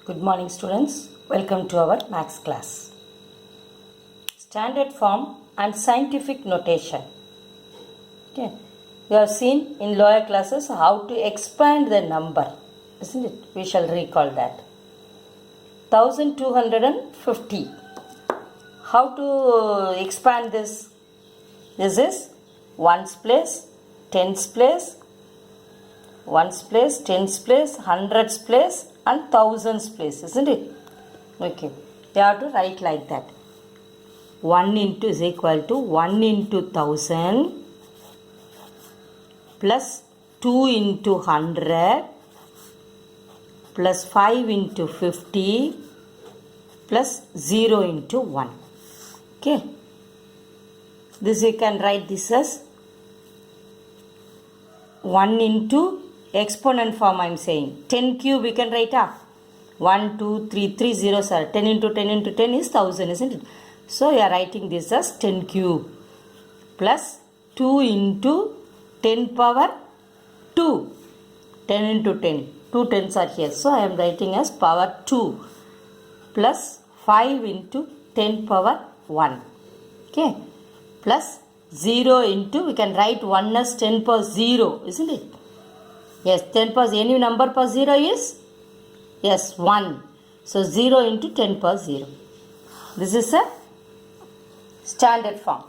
Good morning, students. Welcome to our maths class. Standard form and scientific notation. Okay. You have seen in lower classes how to expand the number, isn't it? We shall recall that. 1250. How to expand this? This is ones place, tens place, ones place, tens place, hundreds place, and thousands place, isn't it? Okay. You have to write like that. 1 into is equal to 1 into 1000 plus 2 into 100 plus 5 into 50 plus 0 into 1. Okay. This you can write this as 1 into exponent form I am saying. 10 cube we can write up. 1, 2, 3, 3 zeros are 10 into 10 into 10 is 1000, isn't it? So you are writing this as 10 cube plus 2 into 10 power 2. 10 into 10. 2 tens are here. So I am writing as power 2 plus 5 into 10 power 1. Okay. Plus 0 into, we can write 1 as 10 power 0, isn't it? Yes, 10 power, any number power 0 is? Yes, 1. So 0 into 10 power 0. This is a standard form.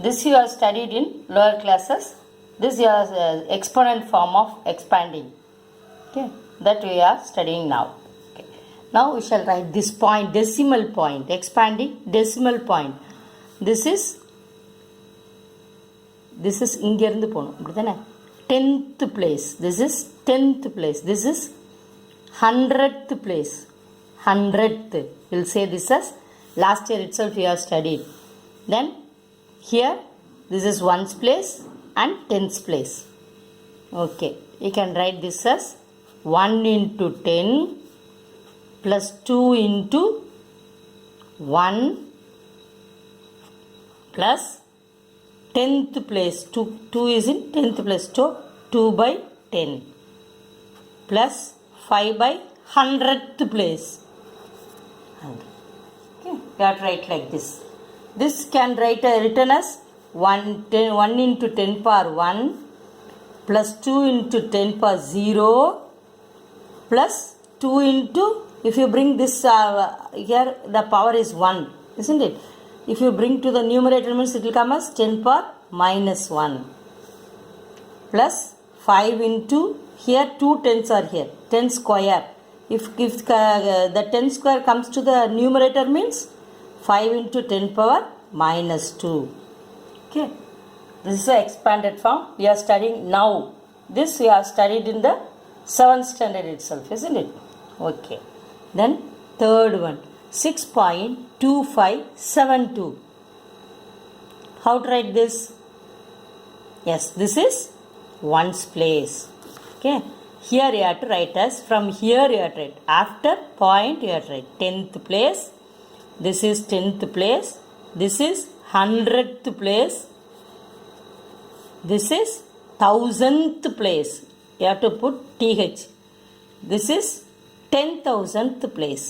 This you have studied in lower classes. This is your exponent form of expanding. Okay, that we are studying now. Okay. Now we shall write this point, decimal point, expanding decimal point. This is இங்க இருந்து போணும் அப்படிதானே 10th place. This is 10th place. This is 100th place. 100th. We'll say this as last year itself we have studied. Then here this is 1's place and 10th place. Okay. You can write this as 1 into 10 plus 2 into 1 plus 10th place, 2 is in 10th place, so 2 by 10 plus 5 by 100th place. 100. Okay, you have to write like this. This can write written as 1 into 10 power 1 plus 2 into 10 power 0 plus 2 into, if you bring this here the power is 1, isn't it? If you bring to the numerator means it will come as 10 power minus 1 plus 5 into, here 2 tens are here, 10 square. If the 10 square comes to the numerator means 5 into 10 power minus 2. Okay. This is the expanded form we are studying now. This we have studied in the 7th standard itself, isn't it? Okay. Then third one. 6.2572. How to write this? Yes, this is 1's place. Okay. Here you have to write as, from here you have to write. After point you have to write 10th place. This is 10th place. This is 100th place. This is 1000th place. You have to put TH. This is 10,000th place.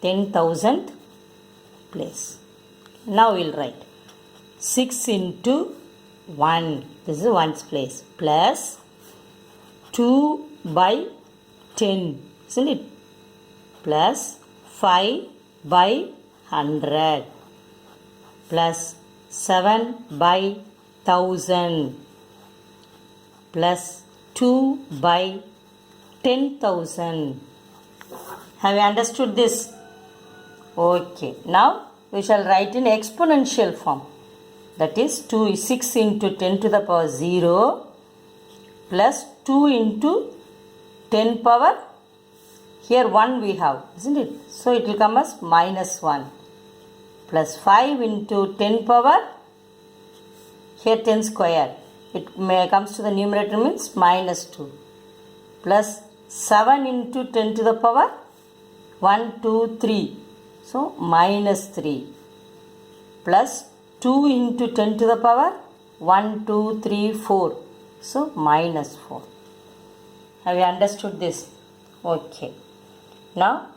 10,000th place. Now we'll write 6 into 1. This is 1's place. Plus 2 by 10. Isn't it? Plus 5 by 100. Plus 7 by 1000. Plus 2 by 10,000. Have you understood this? Okay. Now we shall write in exponential form. That is 6 into 10 to the power 0 plus 2 into 10 power, here 1 we have, isn't it? So it will come as minus 1 plus 5 into 10 power, here 10 square. It comes to the numerator means minus 2 plus 7 into 10 to the power 1, 2, 3. So minus 3 plus 2 into 10 to the power 1, 2, 3, 4. So minus 4. Have you understood this? Okay. Now,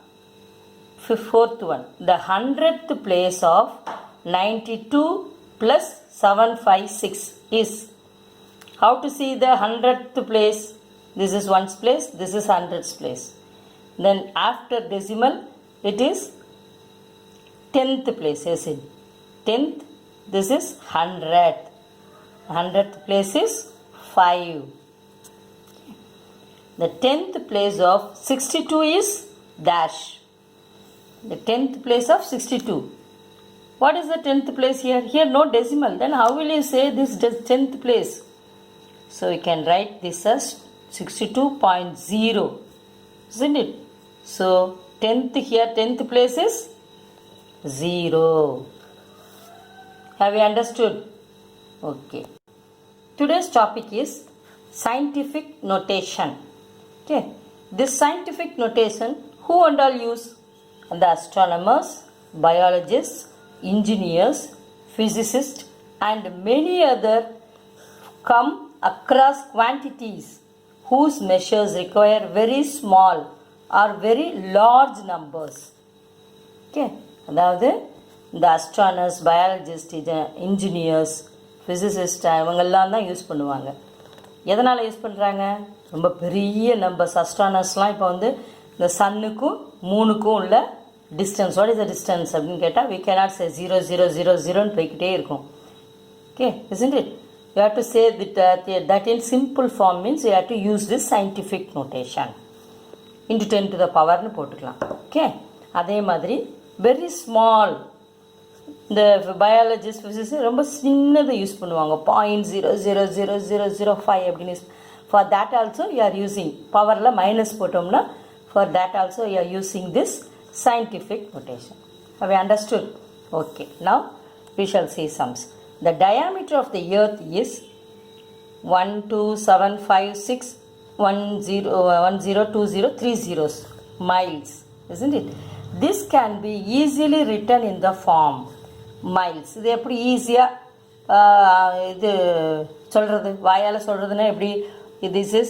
fourth one. The 100th place of 92 plus 756 is. How to see the 100th place? This is ones place, this is 100th place. Then after decimal, it is 10th place, is it? 10th, this is 100th. 100th place is 5. The 10th place of 62 is dash. The 10th place of 62. What is the 10th place here? Here no decimal. Then how will you say this 10th place? So we can write this as 62.0. Isn't it? So 10th here, 10th place is 0. Have you understood? Okay. Today's topic is scientific notation. Okay. This scientific notation, who and all use? The astronomers, biologists, engineers, physicists, and many other come across quantities whose measures require very small or very large numbers. Okay. அதாவது இந்த அஸ்ட்ரானர்ஸ், biologist, engineers, physicist இவங்கெல்லாம் தான் use பண்ணுவாங்க. எதனால் use பண்ணுறாங்க? ரொம்ப பெரிய numbers. அஸ்ட்ரானர்ஸ்லாம் இப்போ வந்து இந்த சன்னுக்கும் மூணுக்கும் உள்ள distance, what is the distance அப்படின்னு கேட்டால் we cannot say 0 0 0 0ன்னு போய்கிட்டே இருக்கும். Okay, isn't it? You have to say that in simple form means you have to use this scientific notation. Into 10 to the power னு போட்டுக்கலாம். Okay, அதே மாதிரி very small, இந்த biologist, physics ரொம்ப சின்னதை use பண்ணுவாங்க. 0.00005 அப்படின்னு. For that also you are using, பவரில் minus போட்டோம்னா for that also you are using this scientific notation. Have you understood? Okay, now we shall see sums. The diameter of the earth is 127561020 miles, isn't it? This can be easily written in the form miles. இது எப்படி ஈஸியாக இது சொல்கிறது, வாயால் சொல்கிறதுனா எப்படி? this is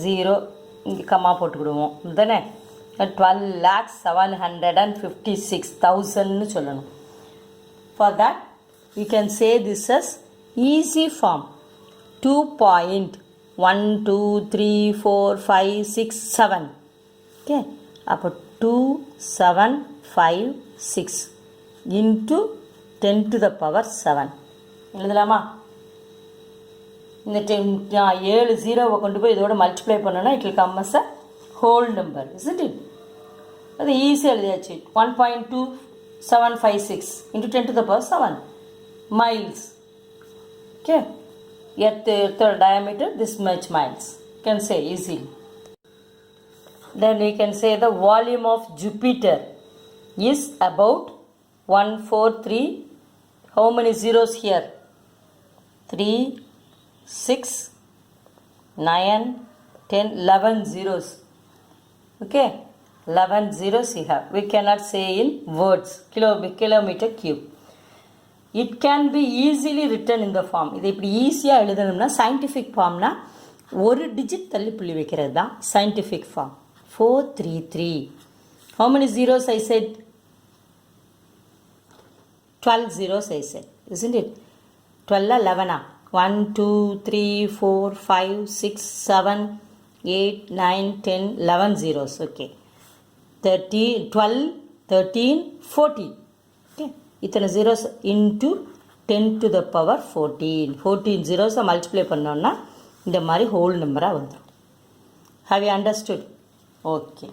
0, இங்கே கம்மா போட்டுக்கிடுவோம் தானே. 12,756,000 சொல்லணும். For that we can say this as easy form 2.1234567. Okay, அப்போ 2756 into 10 to the power 7 எழுதலாமா? இந்த 7 0வை கொண்டு போய் இதோட மல்டிப்ளை பண்ணோன்னா it will come as a whole number, isn't it? அது ஈஸியாக எழுதியாச்சு. 1.2756 into 10 to the power 7 miles. Okay, earth diameter this much miles, you can say easily. Then we can say the volume of Jupiter is about 143. How many zeros here? 3, 6, 9, 10, 11 zeros. Okay, 11 zeros you have. We cannot say in words, kilometer cube. It can be easily written in the form. இதை இப்படி ஈஸியாக எழுதணும்னா scientific ஃபார்ம்னா ஒரு digit தள்ளி புள்ளி வைக்கிறது தான் scientific form. 433. How many zeros I said? 12 zeros I said, isn't it? 12 11 1 2 3 4 5 6 7 8 9 10 11 zeros. Okay, 13 12 13 14. Okay, இத்தனை zeros into 10 to the power 14. 14 zeros multiply பண்ணோன்னா இந்த மாதிரி ஹோல் நம்பராக வந்துடும். Have you understood? Okay.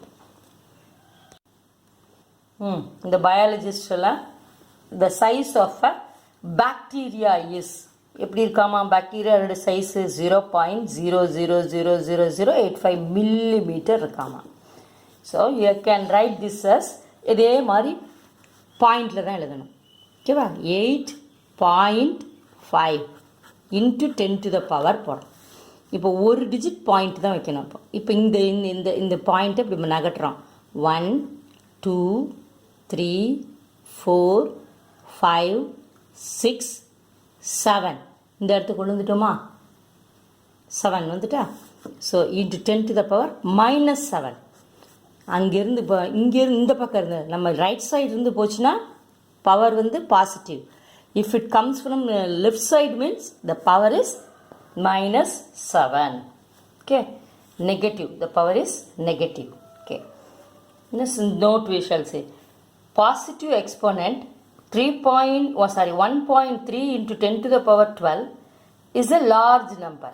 இந்த பயாலஜிஸ்டெல்லாம் the size of a bacteria is எப்படி இருக்காமா? பாக்டீரியாவோட சைஸு 0.000085 millimeter இருக்காமா. So you can write this as இதே மாதிரி பாயிண்டில் தான் எழுதணும். ஓகேவா? 8.5 into 10 to the power போகிறோம். இப்போ ஒரு டிஜிட் பாயிண்ட் தான் வைக்கணும். இப்போ இந்த இந்த இந்த பாயிண்ட்டை இப்படி நகட்டுறோம். 1 2 3 4 5 6 7 இந்த இடத்துக்கு கொண்டு வந்துட்டோமா? 7 வந்துட்டா. So into 10 to the power -7. அங்கேருந்து இப்போ இங்கேருந்து இந்த பக்கம் இருந்தது நம்ம ரைட் சைடு இருந்து போச்சுன்னா பவர் வந்து positive. If it comes from left side means the power is -7. Okay, negative, the power is negative. Okay, this note we shall say positive exponent 1.3 into 10 to the power 12 is a large number.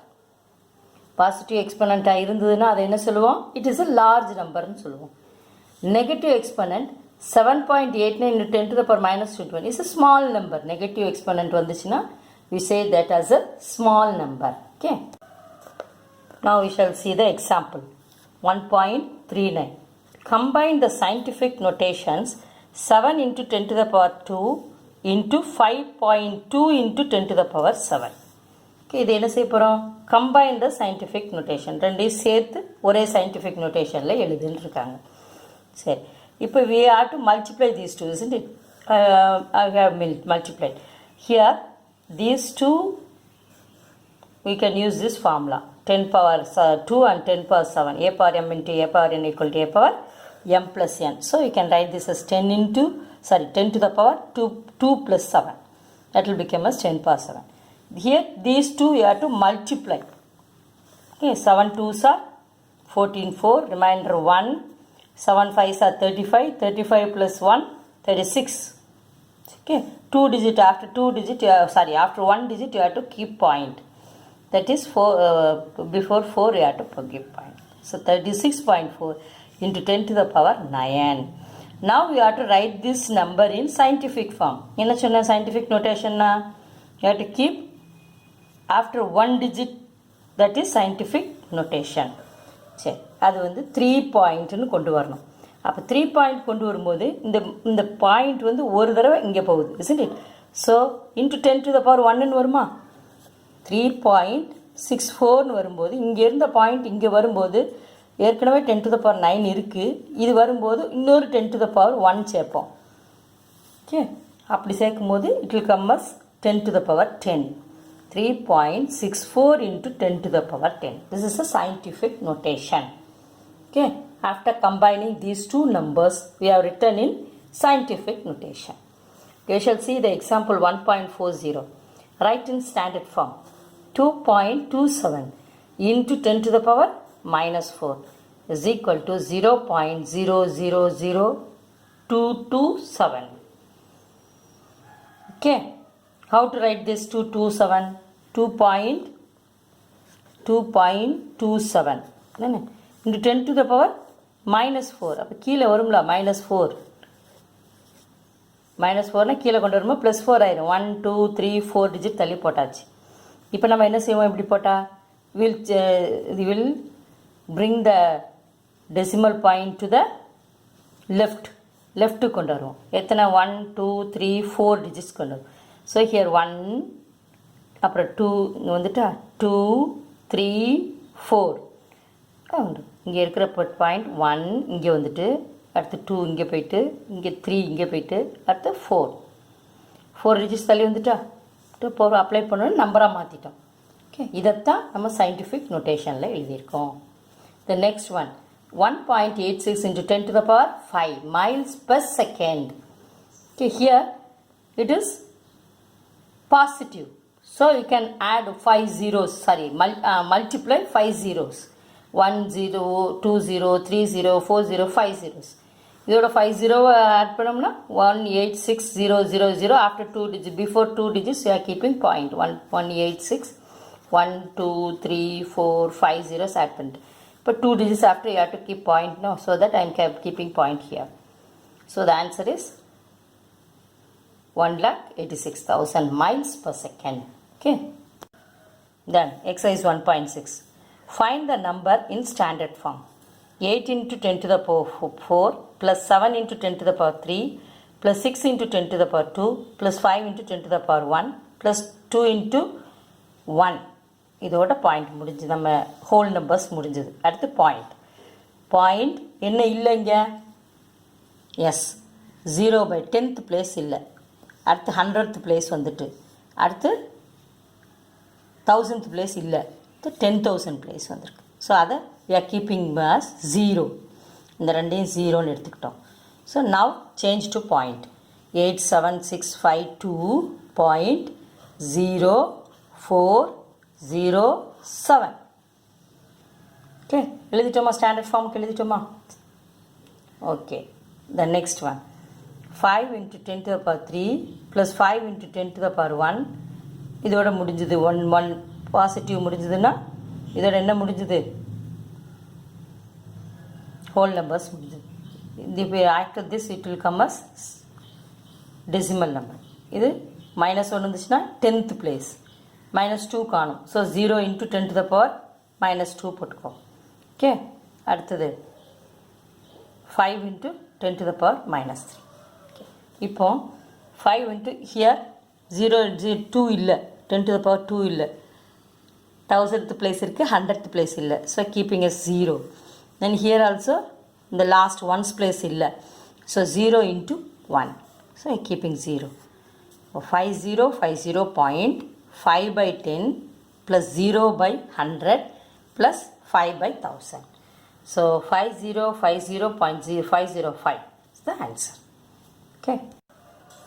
Positive எக்ஸ்பனண்ட்டாக இருந்ததுன்னா அதை என்ன சொல்லுவோம்? It is a large நம்பர்னு சொல்லுவோம். Negative exponent 7.89 into 10 to the power -21 is a small number. Negative exponent வந்துச்சுன்னா we say that as a small number. Okay, now we shall see the example 1.39. Combine the scientific notations 7 into 10 to the power 2 into 5.2 into 10 to the power 7. Okay, இது என்ன செய்ய போகிறோம்? Combine த scientific notation. ரெண்டையும் சேர்த்து ஒரே scientific நோட்டேஷனில் எழுதுன்னு இருக்காங்க. சரி, இப்போ we have to multiply these two, isn't it? I have multiplied. Here, these two, we can use this formula. 10 power 2 and 10 power 7. A power m into A power n equal to A power m plus n. So, we can write this as 10 to the power 2 plus 7. That will become as 10 power 7. Here these two you have to multiply. Okay, 7 2s are 14, 4, remainder 1, 7 5s are 35, 35 plus 1, 36. Okay, 2 digit, after 2 digit, after 1 digit you have to keep point. That is 4, before 4 you have to give point. So 36.4 into 10 to the power 9. Now we have to write this number in scientific form. என்ன சொன்ன scientific notation na? You have to keep after 1 digit, that is scientific notation. சரி, அது வந்து 3 பாயிண்ட்னு கொண்டு வரணும். அப்போ 3 point கொண்டு வரும்போது இந்த பாயிண்ட் வந்து ஒரு தடவை இங்கே போகுது, isn't it? So into 10 to the power 1ன்னு வருமா? 3.64ன்னு வரும்போது இங்கே இருந்த பாயிண்ட் இங்கே வரும்போது ஏற்கனவே 10 to the power 9 இருக்குது. இது வரும்போது இன்னொரு 10 to the power 1 சேர்ப்போம். ஓகே, அப்படி சேர்க்கும் போது it will come as 10 to the power 10. 3.64 into 10 to the power 10. This is a scientific notation. Okay, after combining these two numbers, we have written in scientific notation. We shall see the example 1.40. Write in standard form. 2.27 into 10 to the power -4 is equal to 0.000227. Okay, how to write this 227? 2.27 into 10 to the power -4. அப்போ கீழே வரும்ல -4. -4னா கீழே கொண்டு வரும்போது +4 ஆயிரும். 1 2 3 4 digit தள்ளி போட்டாச்சு. இப்போ நம்ம என்ன செய்வோம்? இப்படி போட்டால் will bring the decimal point to the left கொண்டு வருவோம். எத்தனை? 1 2 3 4 டிஜிட்ஸ் கொண்டு வரும். ஸோ ஹியர் 1, அப்புறம் 2 இங்கே வந்துட்டா 2 3 4 உண்டு. இங்கே இருக்கிற பாயிண்ட் 1 இங்கே வந்துட்டு, அடுத்து 2 இங்கே போயிட்டு, இங்கே 3 இங்கே போயிட்டு, அடுத்து 4 டிஜிட்ஸ் தள்ளி வந்துட்டா. போகிறோம் அப்ளை பண்ணணும், நம்பராக மாற்றிட்டோம். ஓகே, இதைத்தான் நம்ம சயின்டிஃபிக் நோட்டேஷனில் எழுதியிருக்கோம். The next one 1.86 into 10 to the power 5 miles per second. Okay, here it is positive. So you can add 5 zeros, multiply 5 zeros. 1 0 2 0 3 0 4 0 5 zeros. இதோட 5 0 ஆட் பண்ணோம்னா 186,000. After 2 digits, before 2 digits you are keeping point. 186 1 2 3 4 5 zeros add பண்ணிட்டு, இப்போ 2 digits after you have to keep point, no, so that I am keeping point here. So the answer is 1,86,000 miles per second. Okay, then exercise 1.6. Find the number in standard form. 8 into 10 to the power 4 plus 7 into 10 to the power 3 plus 6 into 10 to the power 2 plus 5 into 10 to the power 1 plus 2 into 1. இதோட point முடிஞ்சு, நம்ம whole numbers முடிஞ்சது. அடுத்து point என்ன இல்லை இங்கே? S, 0/10th place இல்லை. அடுத்து 100th பிளேஸ் வந்துட்டு, அடுத்து 1000th பிளேஸ் இல்லை, 10,000 பிளேஸ் வந்திருக்கு. ஸோ அதை we are keeping as 0. இந்த ரெண்டையும் 0ன்னு எடுத்துக்கிட்டோம். So now change to point 87652.0407. Okay, எழுதிட்டோமா? ஸ்டாண்டர்ட் ஃபார்முக்கு எழுதிட்டோமா? Okay, the next one 5 into 10 to the power 3 plus 5 into 10 to the power 1. இதோட முடிஞ்சது 1 பாசிட்டிவ் முடிஞ்சதுன்னா இதோட என்ன முடிஞ்சது? whole numbers முடிஞ்சது. after this it will come as decimal number. இது -1 இருந்துச்சுன்னா 10th place, -2 காணும். So 0 into 10 to the power -2 போட்டுக்கோ. ஓகே, அடுத்தது 5 into 10 to the power -3. இப்போ 5 into here 2 இல்லை, 10 to the power 2 இல்லை, 1000th place இருக்குது, 100th place இல்லை. So keeping as 0. then here also the last ones place இல்லை. So 0 into 1. So keeping 0. 5050.5 by 10 plus 0 by 100 plus 5 by 1000. So 5050.0505 is the answer. Okay.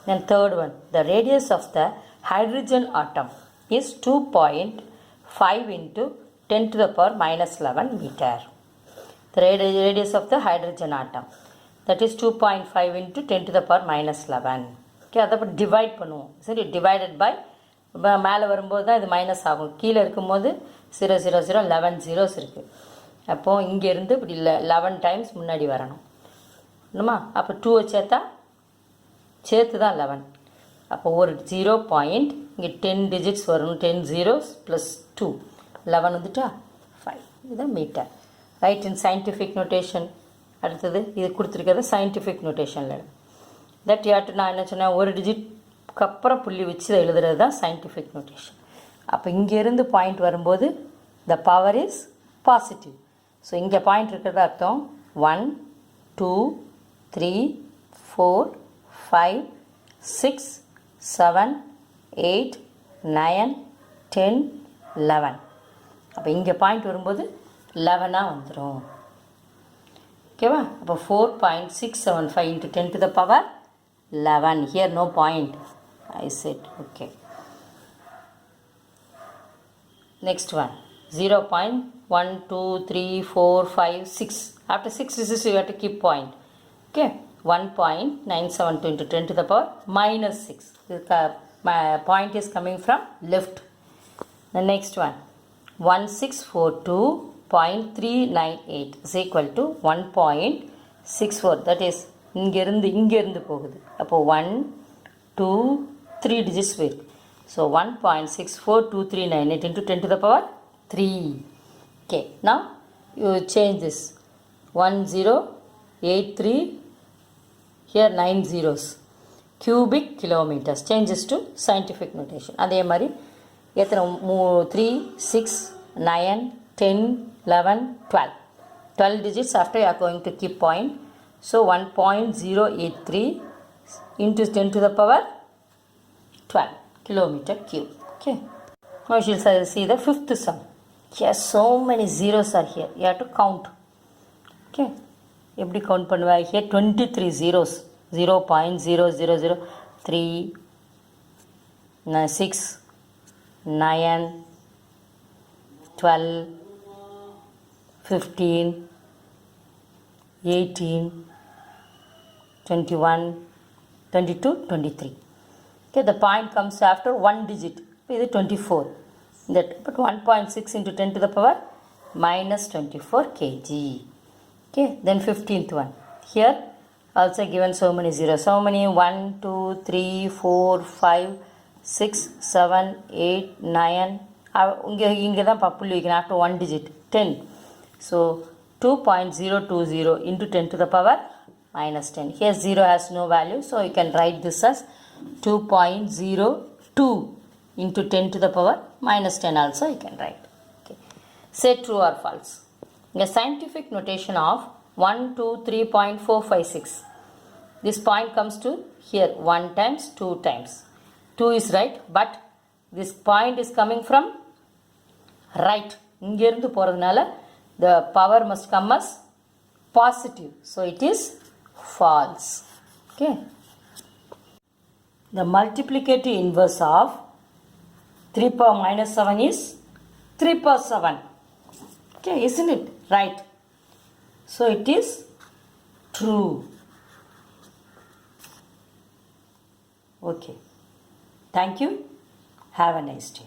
Then third one, the radius of the hydrogen atom is 2.5 into 10 to the power -11 meter. The radius of the hydrogen atom, that is 2.5 into 10 to the power -11. Okay, அதை இப்போ divide பண்ணுவோம். சரி, divided by மேலே வரும்போது தான் இது minus ஆகும். கீழே இருக்கும்போது 0 0 0 11 zeros இருக்குது. அப்போது இங்கேருந்து இப்படி 11 டைம்ஸ் முன்னாடி வரணும் இன்னுமா. அப்போ 2 சேர்த்து தான் 11. அப்போ ஒரு 0 பாயிண்ட் இங்கே 10 digits வரும். 10 zeros ப்ளஸ் 2 11 வந்துட்டா 5. இதுதான் meter. Right in scientific notation. அடுத்தது இது கொடுத்துருக்கிறது சயின்டிஃபிக் நோட்டேஷனில். தட் யாட்டு நான் என்ன சொன்னேன், ஒரு டிஜிட்க்கு அப்புறம் புள்ளி வச்சு இதை எழுதுறது தான் சயின்டிஃபிக் நோட்டேஷன். அப்போ இங்கேருந்து பாயிண்ட் வரும்போது the power is positive. So இங்கே பாயிண்ட் இருக்கிறது அர்த்தம் 1 2 3 4 5 6 7 8 9 10 11. அப்போ இங்கே பாயிண்ட் வரும்போது 11ஆக வந்துடும். ஓகேவா? அப்போ 4.675 into 10 to the power 11. Here no point, I said. Okay. Next one 0.1 2 3 4 5 6. After 6 digits you have to keep point. Okay. 1.972 into 10 to the power -6. My point is coming from left. The next one 1642.398 is equal to 1.64. that is இங்கேருந்து போகுது. அப்போ 1 2 3 digits wait. So 1.642398 into 10 to the power 3. Okay, now you change this 1083, here 9 zeros, cubic kilometers. Changes to scientific notation. அதே மாதிரி எத்தனை 3 6 9 10 11 12 12 digits after you are going to keep point. So 1.083 into 10 to the power 12 kilometer cube. Okay. Now you shall see the fifth sum. Here so many zeros are here. You have to count. Okay. எப்படி count பண்ணுவா? Here 23 zeros. 0.0003 6 9 12 15 18 21 22 23. Okay, the point comes after one digit. This is 24. That put 1.6 into 10 to the power -24 kg. Okay, then 15th one. Here also given so many zeros. How many? 1 2 3 4 5 6 7 8 9. இங்கே தான் புள்ளி வைக்கணும். after one digit 10. So 2.020 into 10 to the power -10. Here 0 has no value, so you can write this as 2.02 into 10 to the power -10 also you can write. Okay. Say true or false. The scientific notation of 123.456. This point comes to here 1 times 2 times. 2 is right, but this point is coming from right. இங்கிருந்து போகிறதுனால the power must come as positive. So it is false. Okay. The multiplicative inverse of 3 power minus 7 is 3 power 7. Okay, isn't it? Right. So it is true. Okay. Thank you. Have a nice day.